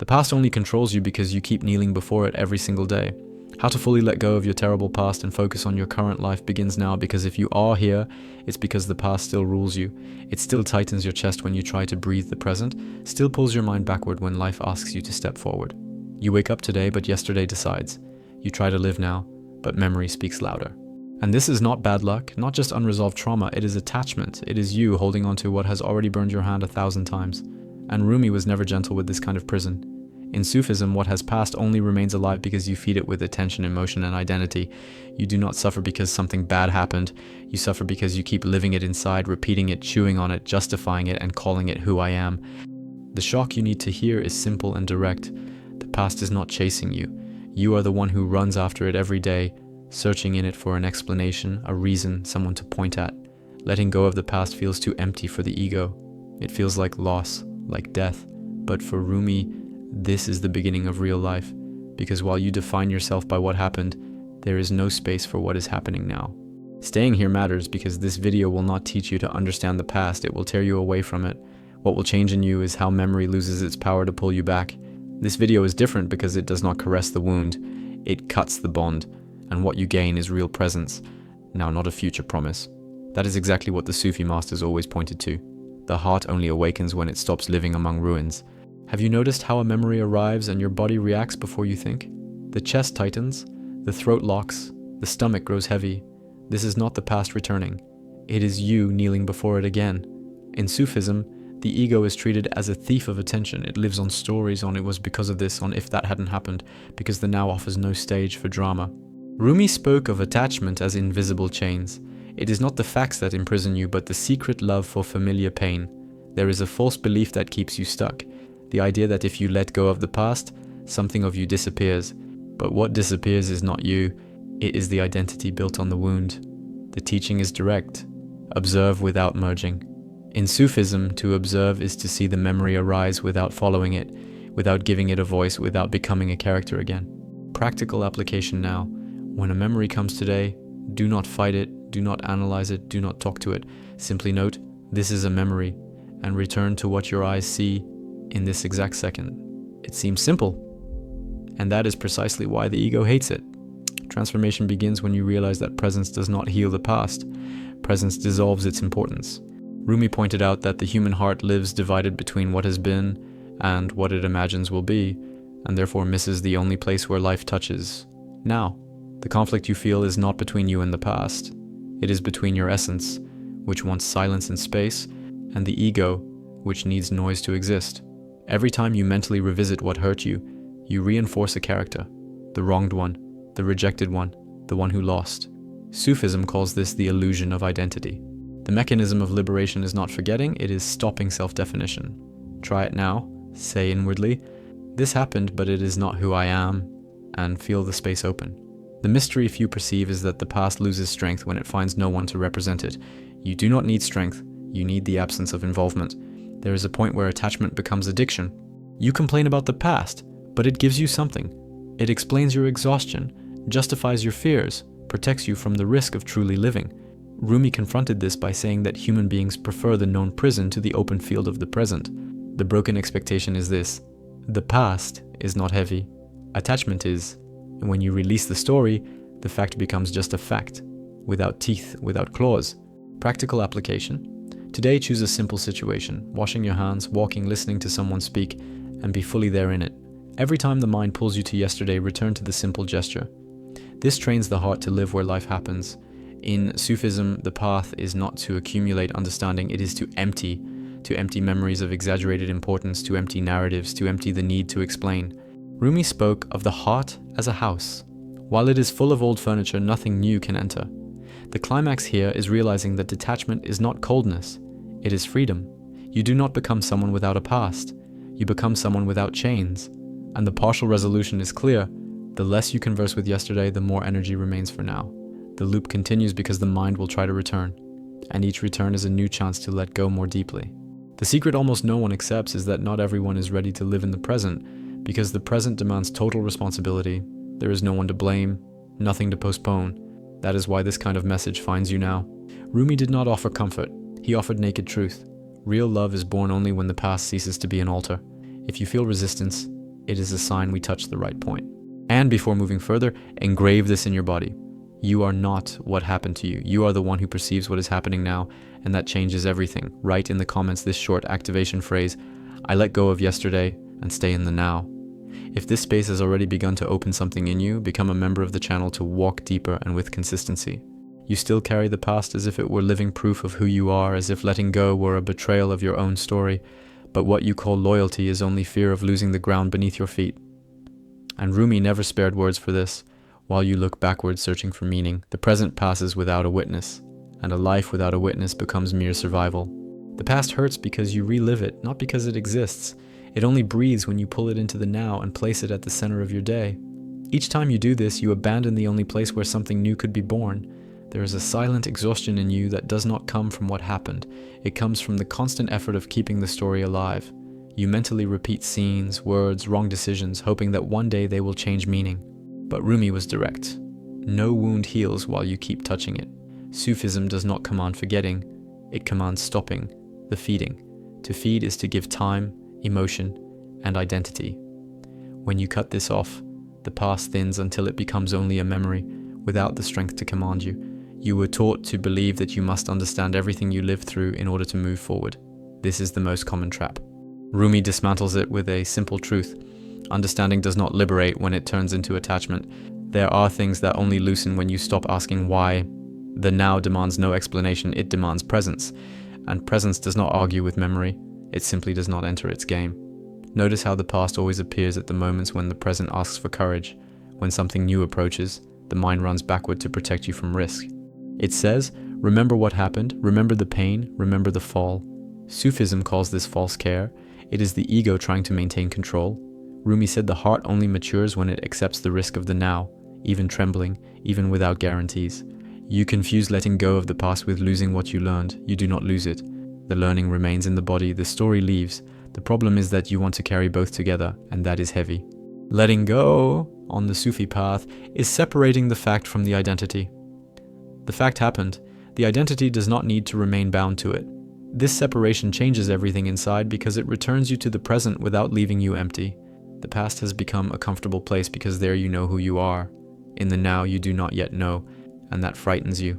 The past only controls you because you keep kneeling before it every single day. How to fully let go of your terrible past and focus on your current life begins now, because if you are here, it's because the past still rules you. It still tightens your chest when you try to breathe the present, still pulls your mind backward when life asks you to step forward. You wake up today, but yesterday decides. You try to live now, but memory speaks louder. And this is not bad luck, not just unresolved trauma, it is attachment. It is you holding on to what has already burned your hand 1,000 times. And Rumi was never gentle with this kind of prison. In Sufism, what has passed only remains alive because you feed it with attention, emotion, and identity. You do not suffer because something bad happened. You suffer because you keep living it inside, repeating it, chewing on it, justifying it, and calling it who I am. The shock you need to hear is simple and direct. The past is not chasing you. You are the one who runs after it every day, searching in it for an explanation, a reason, someone to point at. Letting go of the past feels too empty for the ego. It feels like loss, like death. But for Rumi, this is the beginning of real life, because while you define yourself by what happened, there is no space for what is happening now. Staying here matters because this video will not teach you to understand the past, it will tear you away from it. What will change in you is how memory loses its power to pull you back. This video is different because it does not caress the wound, it cuts the bond, and what you gain is real presence, now not a future promise. That is exactly what the Sufi masters always pointed to. The heart only awakens when it stops living among ruins. Have you noticed how a memory arrives and your body reacts before you think? The chest tightens, the throat locks, the stomach grows heavy. This is not the past returning. It is you kneeling before it again. In Sufism, the ego is treated as a thief of attention. It lives on stories, on it was because of this, on if that hadn't happened, because the now offers no stage for drama. Rumi spoke of attachment as invisible chains. It is not the facts that imprison you, but the secret love for familiar pain. There is a false belief that keeps you stuck. The idea that if you let go of the past, something of you disappears. But what disappears is not you, it is the identity built on the wound. The teaching is direct. Observe without merging. In Sufism, to observe is to see the memory arise without following it, without giving it a voice, without becoming a character again. Practical application now. When a memory comes today, do not fight it, do not analyze it, do not talk to it. Simply note, this is a memory, and return to what your eyes see in this exact second. It seems simple, and that is precisely why the ego hates it. Transformation begins when you realize that presence does not heal the past. Presence dissolves its importance. Rumi pointed out that the human heart lives divided between what has been and what it imagines will be, and therefore misses the only place where life touches. Now, the conflict you feel is not between you and the past. It is between your essence, which wants silence and space, and the ego, which needs noise to exist. Every time you mentally revisit what hurt you, you reinforce a character, the wronged one, the rejected one, the one who lost. Sufism calls this the illusion of identity. The mechanism of liberation is not forgetting, it is stopping self-definition. Try it now, say inwardly, this happened, but it is not who I am, and feel the space open. The mystery few perceive is that the past loses strength when it finds no one to represent it. You do not need strength, you need the absence of involvement. There is a point where attachment becomes addiction. You complain about the past, but it gives you something. It explains your exhaustion, justifies your fears, protects you from the risk of truly living. Rumi confronted this by saying that human beings prefer the known prison to the open field of the present. The broken expectation is this: the past is not heavy, attachment is. And when you release the story, the fact becomes just a fact, without teeth, without claws. Practical application. Today, choose a simple situation, washing your hands, walking, listening to someone speak, and be fully there in it. Every time the mind pulls you to yesterday, return to the simple gesture. This trains the heart to live where life happens. In Sufism, the path is not to accumulate understanding, it is to empty memories of exaggerated importance, to empty narratives, to empty the need to explain. Rumi spoke of the heart as a house. While it is full of old furniture, nothing new can enter. The climax here is realizing that detachment is not coldness, it is freedom. You do not become someone without a past, you become someone without chains. And the partial resolution is clear: the less you converse with yesterday, the more energy remains for now. The loop continues because the mind will try to return, and each return is a new chance to let go more deeply. The secret almost no one accepts is that not everyone is ready to live in the present, because the present demands total responsibility. There is no one to blame, nothing to postpone. That is why this kind of message finds you now. Rumi did not offer comfort, he offered naked truth. Real love is born only when the past ceases to be an altar. If you feel resistance, it is a sign we touched the right point. And before moving further, engrave this in your body. You are not what happened to you. You are the one who perceives what is happening now, and that changes everything. Write in the comments this short activation phrase, I let go of yesterday and stay in the now. If this space has already begun to open something in you, become a member of the channel to walk deeper and with consistency. You still carry the past as if it were living proof of who you are, as if letting go were a betrayal of your own story, but what you call loyalty is only fear of losing the ground beneath your feet. And Rumi never spared words for this. While you look backwards searching for meaning, the present passes without a witness, and a life without a witness becomes mere survival. The past hurts because you relive it, not because it exists. It only breathes when you pull it into the now and place it at the center of your day. Each time you do this, you abandon the only place where something new could be born. There is a silent exhaustion in you that does not come from what happened. It comes from the constant effort of keeping the story alive. You mentally repeat scenes, words, wrong decisions, hoping that one day they will change meaning. But Rumi was direct. No wound heals while you keep touching it. Sufism does not command forgetting, it commands stopping, the feeding. To feed is to give time, emotion, and identity. When you cut this off, the past thins until it becomes only a memory, without the strength to command you. You were taught to believe that you must understand everything you lived through in order to move forward. This is the most common trap. Rumi dismantles it with a simple truth. Understanding does not liberate when it turns into attachment. There are things that only loosen when you stop asking why. The now demands no explanation, it demands presence. And presence does not argue with memory, it simply does not enter its game. Notice how the past always appears at the moments when the present asks for courage. When something new approaches, the mind runs backward to protect you from risk. It says, remember what happened, remember the pain, remember the fall. Sufism calls this false care. It is the ego trying to maintain control. Rumi said the heart only matures when it accepts the risk of the now, even trembling, even without guarantees. You confuse letting go of the past with losing what you learned. You do not lose it. The learning remains in the body, the story leaves. The problem is that you want to carry both together, and that is heavy. Letting go, on the Sufi path, is separating the fact from the identity. The fact happened. The identity does not need to remain bound to it. This separation changes everything inside because it returns you to the present without leaving you empty. The past has become a comfortable place because there you know who you are. In the now you do not yet know, and that frightens you.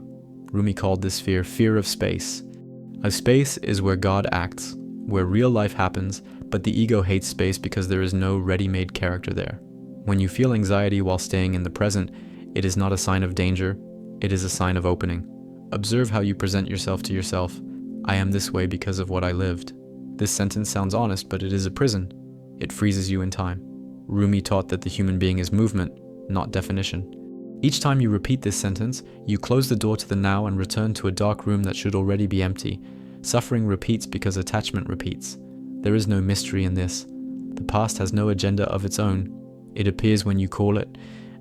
Rumi called this fear, fear of space. A space is where God acts, where real life happens, but the ego hates space because there is no ready-made character there. When you feel anxiety while staying in the present, it is not a sign of danger, it is a sign of opening. Observe how you present yourself to yourself. I am this way because of what I lived. This sentence sounds honest, but it is a prison. It freezes you in time. Rumi taught that the human being is movement, not definition. Each time you repeat this sentence, you close the door to the now and return to a dark room that should already be empty. Suffering repeats because attachment repeats. There is no mystery in this. The past has no agenda of its own. It appears when you call it,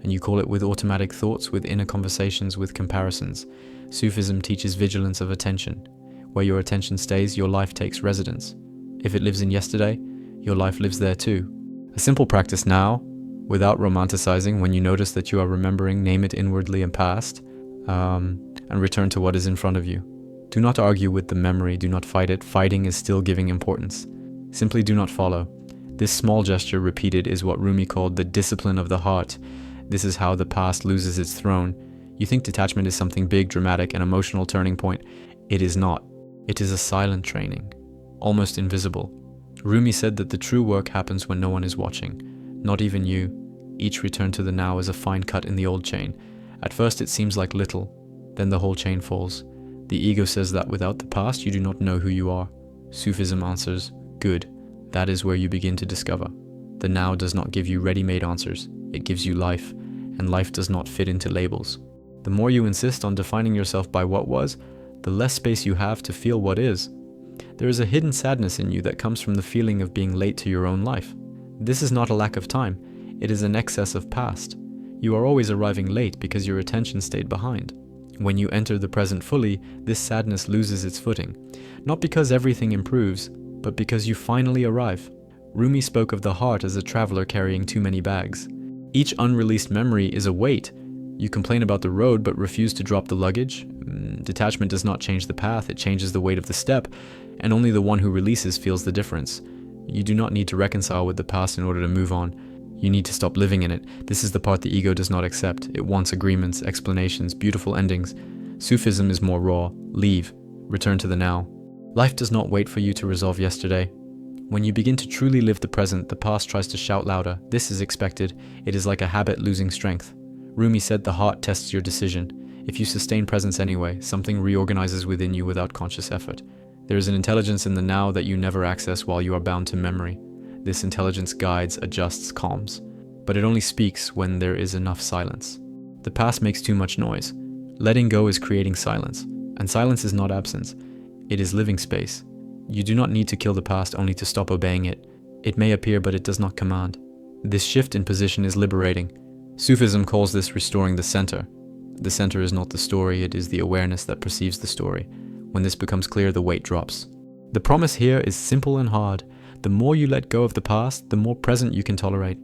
and you call it with automatic thoughts, with inner conversations, with comparisons. Sufism teaches vigilance of attention. Where your attention stays, your life takes residence. If it lives in yesterday, your life lives there too. A simple practice now, without romanticizing. When you notice that you are remembering, name it inwardly and past, and return to what is in front of you. Do not argue with the memory, do not fight it. Fighting is still giving importance. Simply do not follow. This small gesture repeated is what Rumi called the discipline of the heart. This is how the past loses its throne. You think detachment is something big, dramatic, an emotional turning point. It is not. It is a silent training, almost invisible. Rumi said that the true work happens when no one is watching, not even you. Each return to the now is a fine cut in the old chain. At first it seems like little, then the whole chain falls. The ego says that without the past you do not know who you are. Sufism answers, good. That is where you begin to discover. The now does not give you ready-made answers. It gives you life, and life does not fit into labels. The more you insist on defining yourself by what was, the less space you have to feel what is. There is a hidden sadness in you that comes from the feeling of being late to your own life. This is not a lack of time, it is an excess of past. You are always arriving late because your attention stayed behind. When you enter the present fully, this sadness loses its footing. Not because everything improves, but because you finally arrive. Rumi spoke of the heart as a traveler carrying too many bags. Each unreleased memory is a weight. You complain about the road but refuse to drop the luggage. Detachment does not change the path, it changes the weight of the step, and only the one who releases feels the difference. You do not need to reconcile with the past in order to move on. You need to stop living in it. This is the part the ego does not accept. It wants agreements, explanations, beautiful endings. Sufism is more raw. Leave. Return to the now. Life does not wait for you to resolve yesterday. When you begin to truly live the present, the past tries to shout louder. This is expected. It is like a habit losing strength. Rumi said the heart tests your decision. If you sustain presence anyway, something reorganizes within you without conscious effort. There is an intelligence in the now that you never access while you are bound to memory. This intelligence guides, adjusts, calms. But it only speaks when there is enough silence. The past makes too much noise. Letting go is creating silence. And silence is not absence. It is living space. You do not need to kill the past only to stop obeying it. It may appear, but it does not command. This shift in position is liberating. Sufism calls this restoring the center. The center is not the story, it is the awareness that perceives the story. When this becomes clear, the weight drops. The promise here is simple and hard. The more you let go of the past, the more present you can tolerate.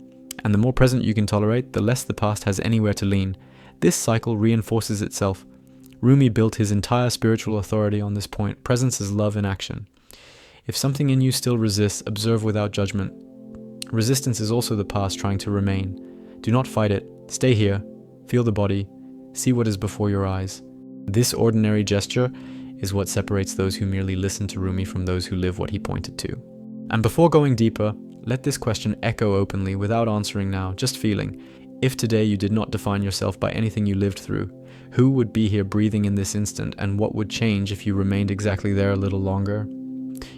And the more present you can tolerate, the less the past has anywhere to lean. This cycle reinforces itself. Rumi built his entire spiritual authority on this point. Presence is love in action. If something in you still resists, observe without judgment. Resistance is also the past trying to remain. Do not fight it. Stay here. Feel the body. See what is before your eyes. This ordinary gesture is what separates those who merely listen to Rumi from those who live what he pointed to. And before going deeper, let this question echo openly without answering now, just feeling. If today you did not define yourself by anything you lived through, who would be here breathing in this instant, and what would change if you remained exactly there a little longer?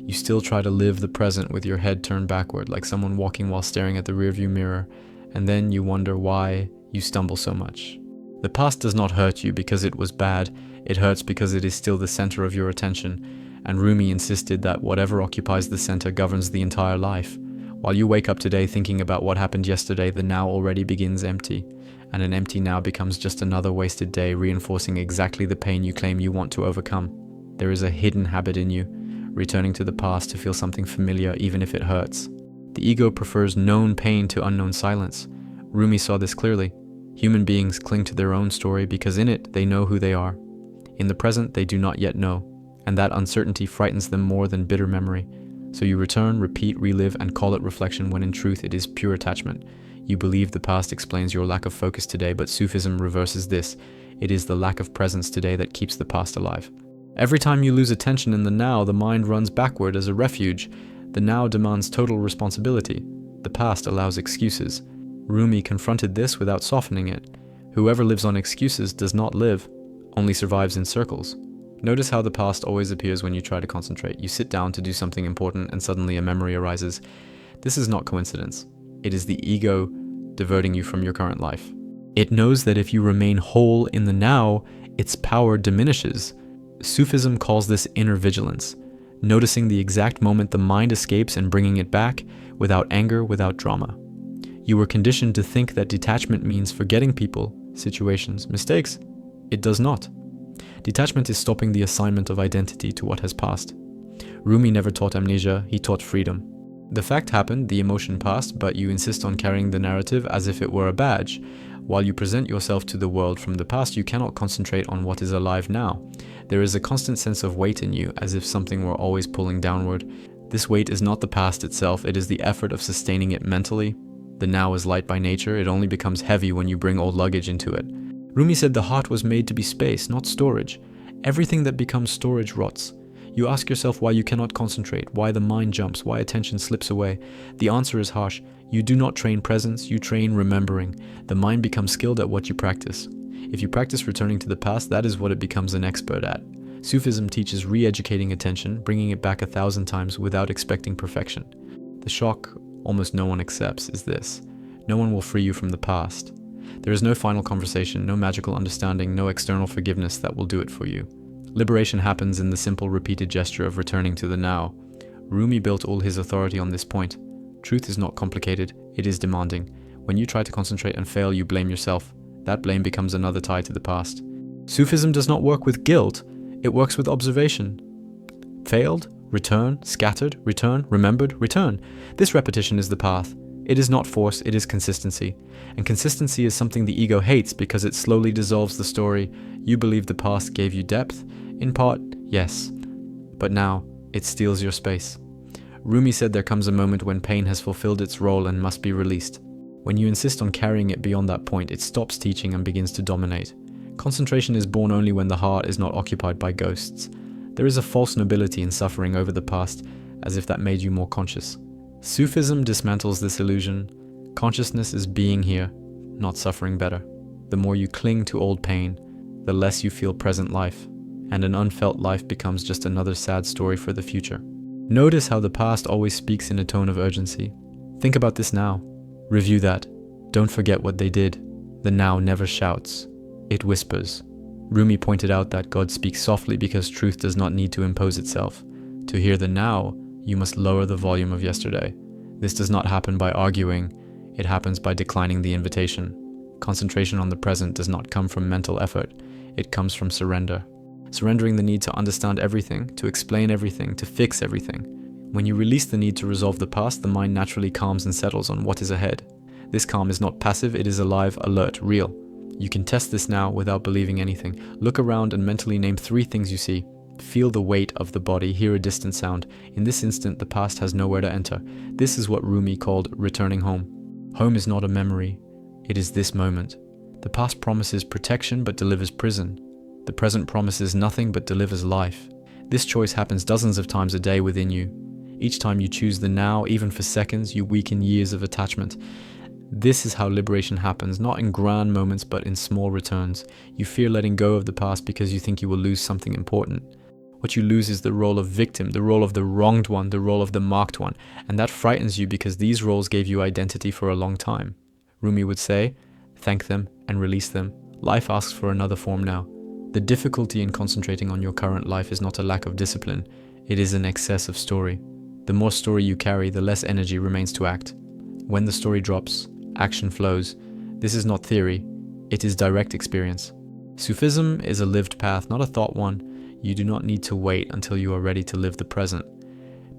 You still try to live the present with your head turned backward, like someone walking while staring at the rearview mirror, and then you wonder why you stumble so much. The past does not hurt you because it was bad, it hurts because it is still the center of your attention, and Rumi insisted that whatever occupies the center governs the entire life. While you wake up today thinking about what happened yesterday, the now already begins empty, and an empty now becomes just another wasted day, reinforcing exactly the pain you claim you want to overcome. There is a hidden habit in you, returning to the past to feel something familiar even if it hurts. The ego prefers known pain to unknown silence. Rumi saw this clearly. Human beings cling to their own story because in it they know who they are. In the present they do not yet know, and that uncertainty frightens them more than bitter memory. So you return, repeat, relive, and call it reflection when in truth it is pure attachment. You believe the past explains your lack of focus today, but Sufism reverses this. It is the lack of presence today that keeps the past alive. Every time you lose attention in the now, the mind runs backward as a refuge. The now demands total responsibility. The past allows excuses. Rumi confronted this without softening it. Whoever lives on excuses does not live, only survives in circles. Notice how the past always appears when you try to concentrate. You sit down to do something important and suddenly a memory arises. This is not coincidence. It is the ego diverting you from your current life. It knows that if you remain whole in the now, its power diminishes. Sufism calls this inner vigilance, noticing the exact moment the mind escapes and bringing it back without anger, without drama. You were conditioned to think that detachment means forgetting people, situations, mistakes. It does not. Detachment is stopping the assignment of identity to what has passed. Rumi never taught amnesia, he taught freedom. The fact happened, the emotion passed, but you insist on carrying the narrative as if it were a badge. While you present yourself to the world from the past, you cannot concentrate on what is alive now. There is a constant sense of weight in you, as if something were always pulling downward. This weight is not the past itself, it is the effort of sustaining it mentally. The now is light by nature, it only becomes heavy when you bring old luggage into it. Rumi said the heart was made to be space, not storage. Everything that becomes storage rots. You ask yourself why you cannot concentrate, why the mind jumps, why attention slips away. The answer is harsh. You do not train presence, you train remembering. The mind becomes skilled at what you practice. If you practice returning to the past, that is what it becomes an expert at. Sufism teaches re-educating attention, bringing it back 1,000 times without expecting perfection. The shock almost no one accepts is this. No one will free you from the past. There is no final conversation, no magical understanding, no external forgiveness that will do it for you. Liberation happens in the simple repeated gesture of returning to the now. Rumi built all his authority on this point. Truth is not complicated, it is demanding. When you try to concentrate and fail, you blame yourself. That blame becomes another tie to the past. Sufism does not work with guilt, it works with observation. Failed, return, scattered, return, remembered, return. This repetition is the path. It is not force, it is consistency. And consistency is something the ego hates because it slowly dissolves the story. You believe the past gave you depth? In part, yes. But now, it steals your space. Rumi said there comes a moment when pain has fulfilled its role and must be released. When you insist on carrying it beyond that point, it stops teaching and begins to dominate. Concentration is born only when the heart is not occupied by ghosts. There is a false nobility in suffering over the past, as if that made you more conscious. Sufism dismantles this illusion. Consciousness is being here, not suffering better. The more you cling to old pain, the less you feel present life, and an unfelt life becomes just another sad story for the future. Notice how the past always speaks in a tone of urgency. Think about this now. Review that. Don't forget what they did. The now never shouts. It whispers. Rumi pointed out that God speaks softly because truth does not need to impose itself. To hear the now, you must lower the volume of yesterday. This does not happen by arguing. It happens by declining the invitation. Concentration on the present does not come from mental effort. It comes from surrender. Surrendering the need to understand everything, to explain everything, to fix everything. When you release the need to resolve the past, the mind naturally calms and settles on what is ahead. This calm is not passive, it is alive, alert, real. You can test this now without believing anything. Look around and mentally name 3 things you see. Feel the weight of the body, hear a distant sound. In this instant, the past has nowhere to enter. This is what Rumi called returning home. Home is not a memory, it is this moment. The past promises protection but delivers prison. The present promises nothing but delivers life. This choice happens dozens of times a day within you. Each time you choose the now, even for seconds, you weaken years of attachment. This is how liberation happens, not in grand moments but in small returns. You fear letting go of the past because you think you will lose something important. What you lose is the role of victim, the role of the wronged one, the role of the marked one, and that frightens you because these roles gave you identity for a long time. Rumi would say, thank them and release them. Life asks for another form now. The difficulty in concentrating on your current life is not a lack of discipline, it is an excess of story. The more story you carry, the less energy remains to act. When the story drops, action flows. This is not theory, it is direct experience. Sufism is a lived path, not a thought one. You do not need to wait until you are ready to live the present.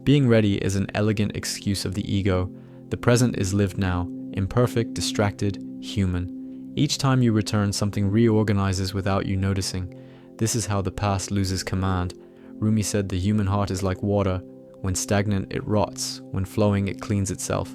Being ready is an elegant excuse of the ego. The present is lived now, imperfect, distracted, human. Each time you return, something reorganizes without you noticing. This is how the past loses command. Rumi said the human heart is like water. When stagnant, it rots. When flowing, it cleans itself.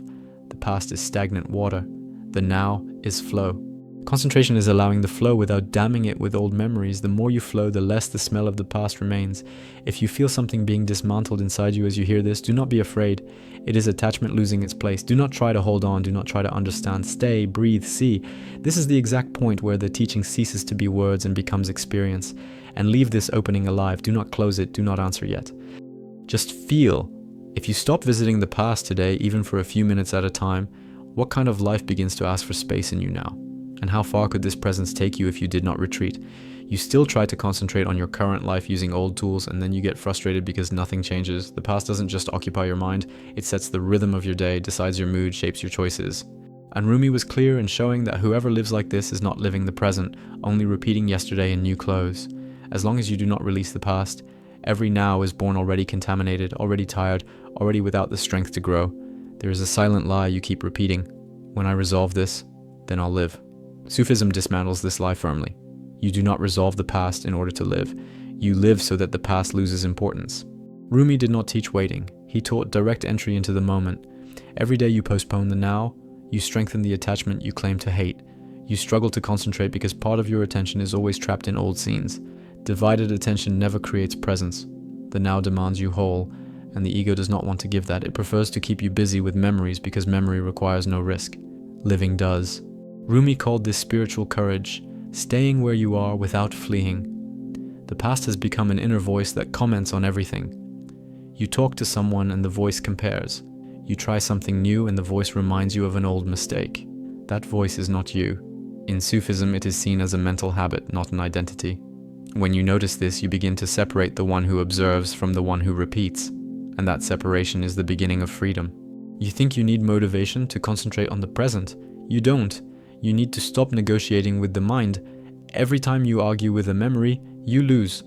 The past is stagnant water. The now is flow. Concentration is allowing the flow without damming it with old memories. The more you flow, the less the smell of the past remains. If you feel something being dismantled inside you as you hear this, do not be afraid. It is attachment losing its place. Do not try to hold on. Do not try to understand. Stay, breathe, see. This is the exact point where the teaching ceases to be words and becomes experience. And leave this opening alive. Do not close it. Do not answer yet. Just feel. If you stop visiting the past today, even for a few minutes at a time, what kind of life begins to ask for space in you now? And how far could this presence take you if you did not retreat? You still try to concentrate on your current life using old tools, and then you get frustrated because nothing changes. The past doesn't just occupy your mind, it sets the rhythm of your day, decides your mood, shapes your choices. And Rumi was clear in showing that whoever lives like this is not living the present, only repeating yesterday in new clothes. As long as you do not release the past, every now is born already contaminated, already tired, already without the strength to grow. There is a silent lie you keep repeating. When I resolve this, then I'll live. Sufism dismantles this lie firmly. You do not resolve the past in order to live. You live so that the past loses importance. Rumi did not teach waiting. He taught direct entry into the moment. Every day you postpone the now, you strengthen the attachment you claim to hate. You struggle to concentrate because part of your attention is always trapped in old scenes. Divided attention never creates presence. The now demands you whole, and the ego does not want to give that. It prefers to keep you busy with memories because memory requires no risk. Living does. Rumi called this spiritual courage, staying where you are without fleeing. The past has become an inner voice that comments on everything. You talk to someone and the voice compares. You try something new and the voice reminds you of an old mistake. That voice is not you. In Sufism, it is seen as a mental habit, not an identity. When you notice this, you begin to separate the one who observes from the one who repeats, and that separation is the beginning of freedom. You think you need motivation to concentrate on the present. You don't. You need to stop negotiating with the mind. Every time you argue with a memory, you lose.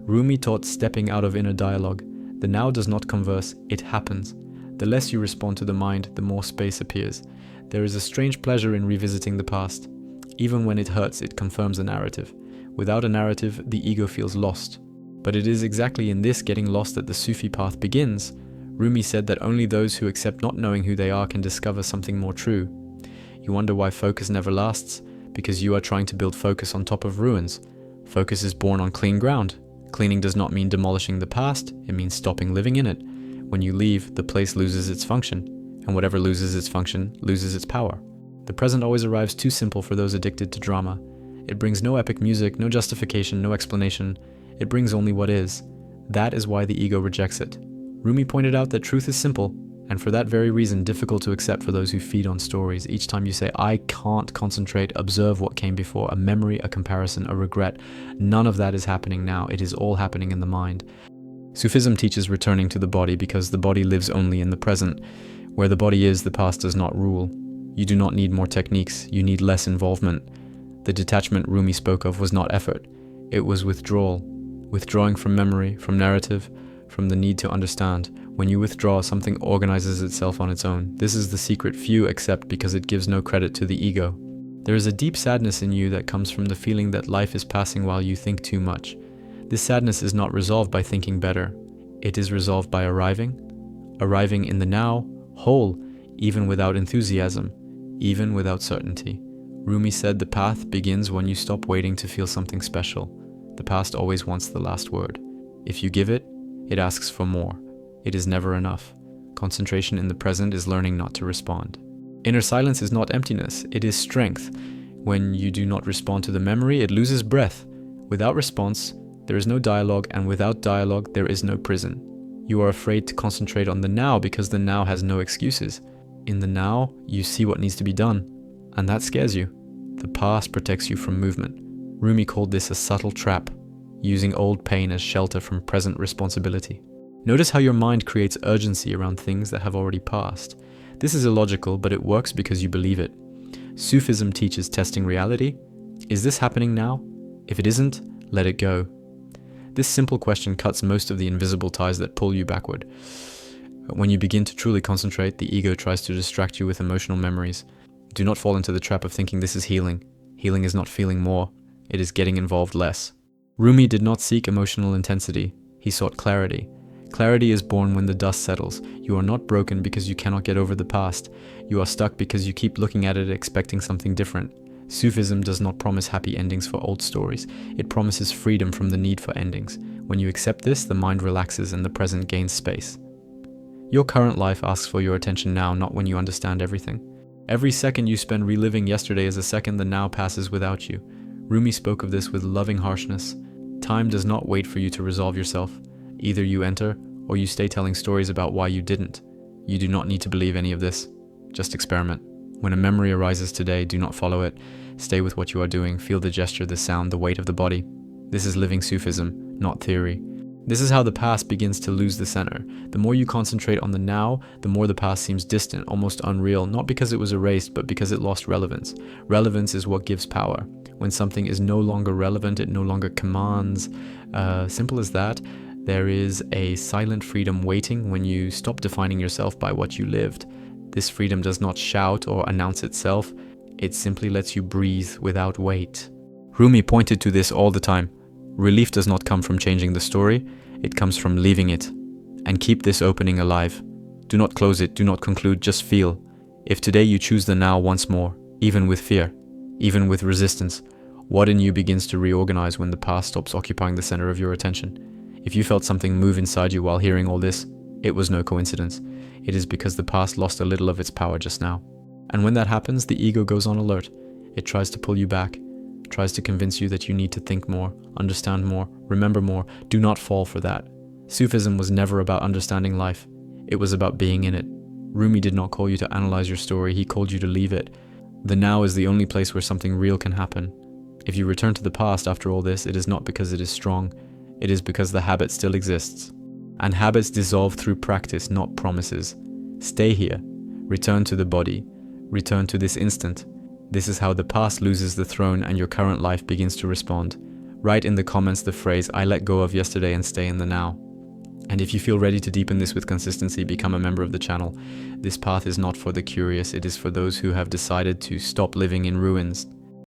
Rumi taught stepping out of inner dialogue. The now does not converse, it happens. The less you respond to the mind, the more space appears. There is a strange pleasure in revisiting the past. Even when it hurts, it confirms a narrative. Without a narrative, the ego feels lost. But it is exactly in this getting lost that the Sufi path begins. Rumi said that only those who accept not knowing who they are can discover something more true. You wonder why focus never lasts? Because you are trying to build focus on top of ruins. Focus is born on clean ground. Cleaning does not mean demolishing the past, it means stopping living in it. When you leave, the place loses its function, and whatever loses its function loses its power. The present always arrives too simple for those addicted to drama. It brings no epic music, no justification, no explanation. It brings only what is. That is why the ego rejects it. Rumi pointed out that truth is simple, and for that very reason difficult to accept for those who feed on stories. Each time you say, I can't concentrate, observe what came before, a memory, a comparison, a regret, none of that is happening now. It is all happening in the mind. Sufism teaches returning to the body because the body lives only in the present. Where the body is, the past does not rule. You do not need more techniques, you need less involvement. The detachment Rumi spoke of was not effort, it was withdrawal. Withdrawing from memory, from narrative, from the need to understand. When you withdraw, something organizes itself on its own. This is the secret few accept because it gives no credit to the ego. There is a deep sadness in you that comes from the feeling that life is passing while you think too much. This sadness is not resolved by thinking better. It is resolved by arriving in the now, whole, even without enthusiasm, even without certainty. Rumi said the path begins when you stop waiting to feel something special. The past always wants the last word. If you give it, it asks for more. It is never enough. Concentration in the present is learning not to respond. Inner silence is not emptiness, it is strength. When you do not respond to the memory, it loses breath. Without response, there is no dialogue, and without dialogue, there is no prison. You are afraid to concentrate on the now because the now has no excuses. In the now, you see what needs to be done, and that scares you. The past protects you from movement. Rumi called this a subtle trap, using old pain as shelter from present responsibility. Notice how your mind creates urgency around things that have already passed. This is illogical, but it works because you believe it. Sufism teaches testing reality. Is this happening now? If it isn't, let it go. This simple question cuts most of the invisible ties that pull you backward. When you begin to truly concentrate, the ego tries to distract you with emotional memories. Do not fall into the trap of thinking this is healing. Healing is not feeling more. It is getting involved less. Rumi did not seek emotional intensity. He sought clarity. Clarity is born when the dust settles. You are not broken because you cannot get over the past. You are stuck because you keep looking at it expecting something different. Sufism does not promise happy endings for old stories. It promises freedom from the need for endings. When you accept this, the mind relaxes and the present gains space. Your current life asks for your attention now, not when you understand everything. Every second you spend reliving yesterday is a second the now passes without you. Rumi spoke of this with loving harshness. Time does not wait for you to resolve yourself. Either you enter, or you stay telling stories about why you didn't. You do not need to believe any of this. Just experiment. When a memory arises today, do not follow it. Stay with what you are doing. Feel the gesture, the sound, the weight of the body. This is living Sufism, not theory. This is how the past begins to lose the center. The more you concentrate on the now, the more the past seems distant, almost unreal, not because it was erased, but because it lost relevance. Relevance is what gives power. When something is no longer relevant, it no longer commands. Simple as that. There is a silent freedom waiting when you stop defining yourself by what you lived. This freedom does not shout or announce itself. It simply lets you breathe without weight. Rumi pointed to this all the time. Relief does not come from changing the story, it comes from leaving it. And keep this opening alive. Do not close it, do not conclude, just feel. If today you choose the now once more, even with fear, even with resistance, what in you begins to reorganize when the past stops occupying the center of your attention? If you felt something move inside you while hearing all this, it was no coincidence. It is because the past lost a little of its power just now. And when that happens, the ego goes on alert. It tries to pull you back, tries to convince you that you need to think more, understand more, remember more. Do not fall for that. Sufism was never about understanding life. It was about being in it. Rumi did not call you to analyze your story, he called you to leave it. The now is the only place where something real can happen. If you return to the past after all this, it is not because it is strong, it is because the habit still exists. And habits dissolve through practice, not promises. Stay here. Return to the body. Return to this instant. This is how the past loses the throne and your current life begins to respond. Write in the comments the phrase, I let go of yesterday and stay in the now. And if you feel ready to deepen this with consistency, become a member of the channel. This path is not for the curious, it is for those who have decided to stop living in ruins.